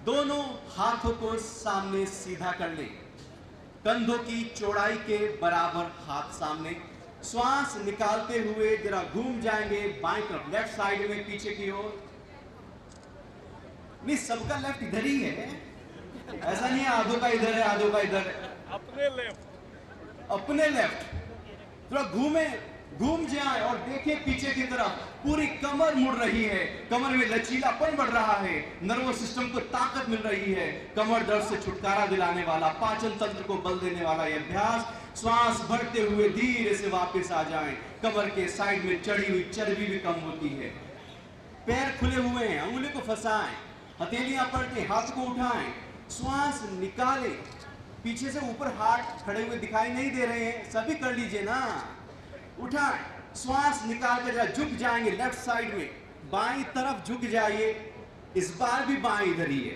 दोनों हाथों को सामने सीधा कर लें, कंधों की चौड़ाई के बराबर हाथ सामने। श्वास निकालते हुए जरा घूम जाएंगे बाएं तरफ, लेफ्ट साइड में पीछे की ओर। नहीं, सबका लेफ्ट इधर ही है, ऐसा नहीं है आधों का इधर है आधों का इधर है। अपने लेफ्ट थोड़ा घूम जाए और देखें पीछे की तरफ। पूरी कमर मुड़ रही है, कमर में लचीलापन बढ़ रहा है, नर्वस सिस्टम को ताकत मिल रही है। कमर दर्द से छुटकारा दिलाने वाला, पाचन तंत्र को बल देने वाला यह अभ्यास। श्वास भरते हुए धीरे से वापस आ जाएं। कमर के साइड में चढ़ी हुई चर्बी भी कम होती है। पैर खुले हुए हैं, उंगली को फंसाएं, हथेलियां पलटें, हाथ को उठाएं, श्वास निकालें। पीछे से ऊपर हाथ खड़े हुए दिखाई नहीं दे रहे हैं, सभी कर लीजिए ना। उठाएं, श्वास निकाल कर जरा झुक जाएंगे लेफ्ट साइड में, बाईं तरफ झुक जाइए। इस बार भी बाईं इधर ही है,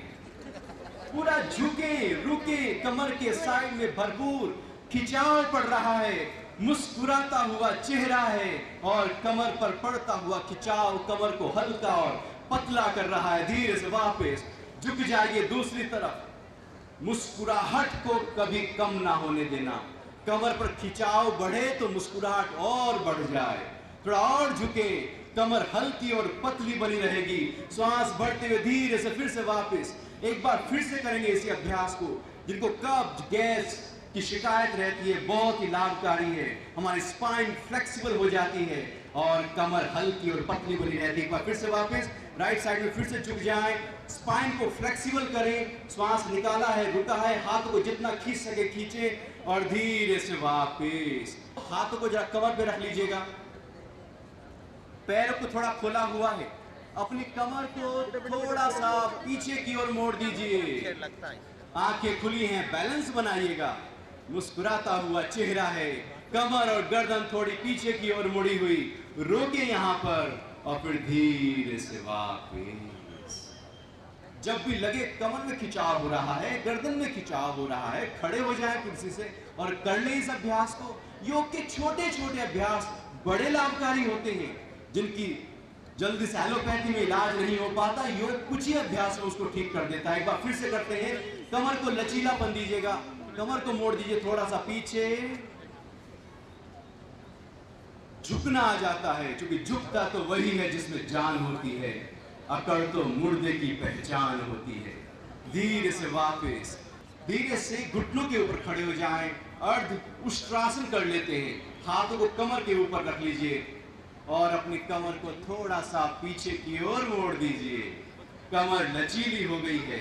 पूरा झुके रुके। कमर के साइड में भरपूर खिंचाव पड़ रहा है, मुस्कुराता हुआ चेहरा है और कमर पर पड़ता हुआ खिंचाव कमर को हल्का और पतला कर रहा है। धीरे से वापस झुक जाइए दूसरी तरफ। मुस्कुराहट को कभी कम ना होने देना। कमर पर खिंचाव बढ़े तो मुस्कुराहट और बढ़ जाए। थोड़ा और झुके, कमर हल्की और पतली बनी रहेगी। श्वास बढ़ते हुए धीरे से फिर से वापस। एक बार फिर से करेंगे इसी अभ्यास को। जिनको कब्ज गैस की शिकायत रहती है, बहुत ही लाभकारी है। हमारी स्पाइन फ्लेक्सिबल हो जाती है और कमर हल्की और पतली बनी रहती है। एक बार फिर से वापस राइट साइड में फिर से झुक जाएं, स्पाइन को फ्लेक्सिबल करें। श्वास निकाला है, रुका है, हाथों को जितना खींच सके खींचे और धीरे से वापस। हाथों को जरा कमर पे रख लीजिएगा, पैरों को थोड़ा खुला हुआ है, अपनी कमर को थोड़ा सा पीछे की ओर मोड़ दीजिए। आंखें खुली हैं, बैलेंस बनाइएगा। मुस्कुराता हुआ चेहरा है, कमर और गर्दन थोड़ी पीछे की ओर मुड़ी हुई। रोके यहां पर और फिर धीरे से वापस। जब भी लगे कमर में खिंचाव हो रहा है, गर्दन में खिंचाव हो रहा है, खड़े हो जाए कुर्सी से और कर ले इस अभ्यास को। योग के छोटे छोटे अभ्यास बड़े लाभकारी होते हैं, जिनकी जल्दी से एलोपैथी में इलाज नहीं हो पाता, योग कुछ ही अभ्यास में उसको ठीक कर देता है। एक बार फिर से करते हैं। कमर को लचीलापन दीजिएगा, कमर को मोड़ दीजिए थोड़ा सा पीछे। झुकना आ जाता है, क्योंकि झुकता तो वही है जिसमें जान होती है, अकड़ तो मुर्दे की पहचान होती है। धीरे से वापस, धीरे से घुटनों के ऊपर खड़े हो जाएं। अर्ध उष्ट्रासन कर लेते हैं। हाथों को कमर के ऊपर रख लीजिए और अपनी कमर को थोड़ा सा पीछे की ओर मोड़ दीजिए। कमर लचीली हो गई है,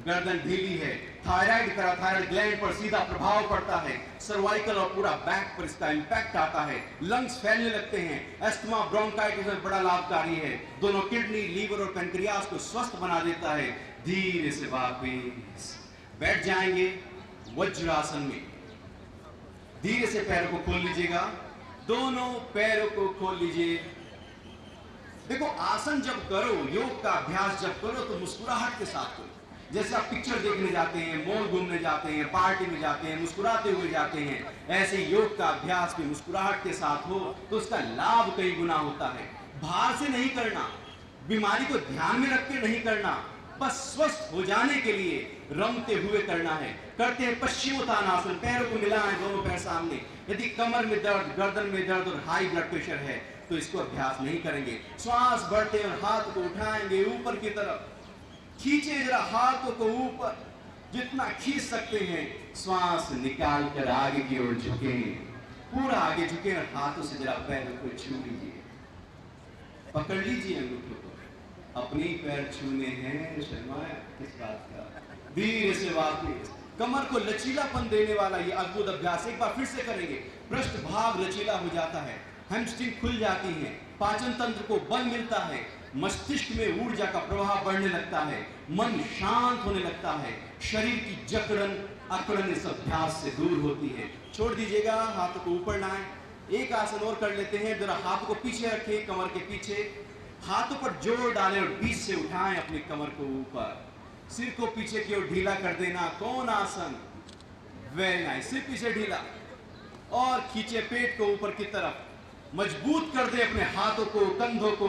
गर्दन ढीली है। थायराइड पैराथायराइड ग्लैंड पर सीधा प्रभाव पड़ता है, सर्वाइकल और पूरा बैक पर इसका इंपैक्ट आता है। लंग्स फैलने लगते हैं। अस्थमा ब्रोंकाइटिस में बड़ा लाभकारी है। दोनों किडनी, लीवर और पैंक्रियास को स्वस्थ बना देता है। धीरे से वापस बैठ जाएंगे वज्रासन में। धीरे से पैरों को खोल लीजिएगा, दोनों पैरों को खोल लीजिए। देखो, आसन जब करो, योग का अभ्यास जब करो तो मुस्कुराहट के साथ करो। जैसे आप पिक्चर देखने जाते हैं, मॉल घूमने जाते हैं, पार्टी में जाते हैं, मुस्कुराते हुए जाते हैं, ऐसे योग का अभ्यास भी मुस्कुराहट के साथ हो तो उसका लाभ कई गुना होता है। बाहर से नहीं करना, बीमारी को ध्यान में रख के नहीं करना, बस स्वस्थ हो जाने के लिए रमते हुए करना है। करते हैं पश्चिमोत्तानासन। पैरों को मिलाएं, दोनों पैर सामने। यदि कमर में दर्द, गर्दन में दर्द और हाई ब्लड प्रेशर है तो इसको अभ्यास नहीं करेंगे। श्वास बढ़ते और हाथ को उठाएंगे ऊपर की तरफ, खींचे जरा हाथों को ऊपर, जितना खींच सकते हैं। श्वास निकाल कर आगे की ओर झुके, पूरा आगे झुके और हाथों से जरा पैरों को छू लीजिए, पकड़ लीजिए अंगूठों को। अपने पैर छूने हैं, शर्माया किस बात का। धीरे से वापस कमर को लचीलापन देने वाला ये अद्भुत अभ्यास एक बार फिर से करेंगे। पृष्ठ भाग लचीला हो जाता है, हैमस्ट्रिंग खुल जाती है, पाचन तंत्र को बल मिलता है, मस्तिष्क में ऊर्जा का प्रवाह बढ़ने लगता है, मन शांत होने लगता है, शरीर की जकड़न अकड़न इस अभ्यास से दूर होती है। छोड़ दीजिएगा, हाथों को ऊपर लाएं। एक आसन और कर लेते हैं। जरा हाथों को पीछे रखें, कमर के पीछे, हाथों पर जोर डालें और बीच से उठाएं अपनी कमर को ऊपर। सिर को पीछे की ओर ढीला कर देना। कौन आसन, वेरी नाइस। सिर पीछे ढीला और खींचे पेट को ऊपर की तरफ, मजबूत कर दे अपने हाथों को, कंधों को।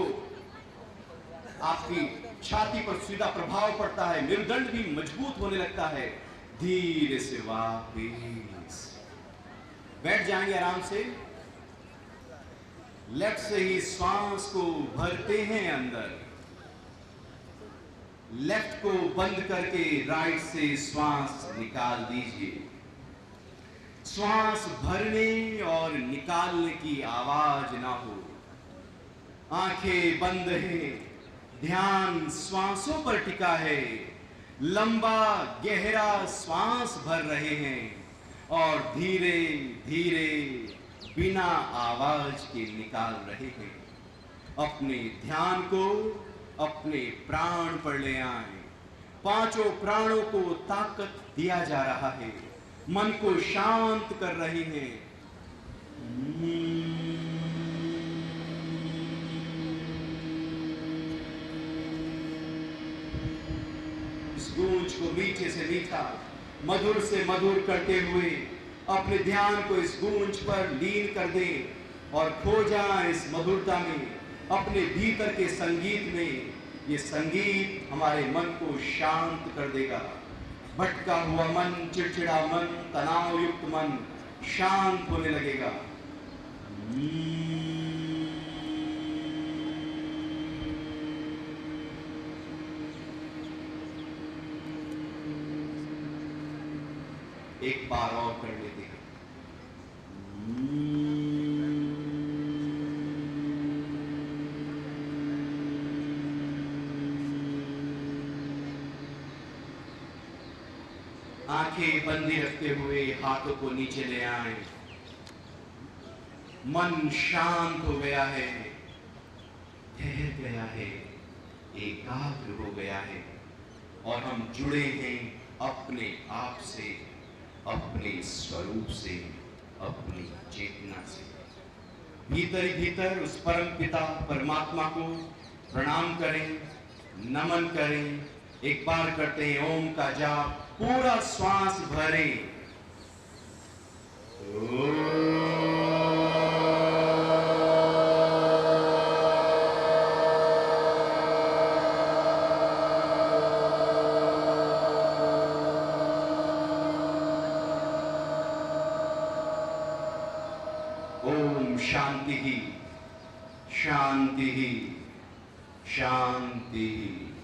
आपकी छाती पर सीधा प्रभाव पड़ता है, मेरुदंड भी मजबूत होने लगता है। धीरे से वापस बैठ जाएंगे आराम से। लेफ्ट से ही श्वास को भरते हैं अंदर, लेफ्ट को बंद करके राइट से श्वास निकाल दीजिए। श्वास भरने और निकालने की आवाज ना हो, आंखें बंद है, ध्यान श्वासों पर टिका है। लंबा गहरा श्वास भर रहे हैं और धीरे धीरे बिना आवाज के निकाल रहे हैं। अपने ध्यान को अपने प्राण पर ले आए। पांचों प्राणों को ताकत दिया जा रहा है, मन को शांत कर रहे हैं। इस गूंज को मीठे से मीठा, मधुर से मधुर करते हुए अपने ध्यान को इस गूंज पर लीन कर दें और खो जाएं इस मधुरता में, अपने भीतर के संगीत में। ये संगीत हमारे मन को शांत कर देगा। भटका हुआ मन, चिड़चिड़ा मन, तनाव युक्त मन शांत होने लगेगा। एक बार और कर लेते हैं। आंखें बंदी रखते हुए हाथों को नीचे ले आए। मन शांत हो गया है, ठहर गया है, एकाग्र हो गया है और हम जुड़े हैं अपने आप से, अपने स्वरूप से, अपनी चेतना से। भीतर ही भीतर उस परम पिता परमात्मा को प्रणाम करें, नमन करें। एक बार करते हैं ओम का जाप, पूरा श्वास भरें। ओम शांति ही, शांति ही, शांति ही।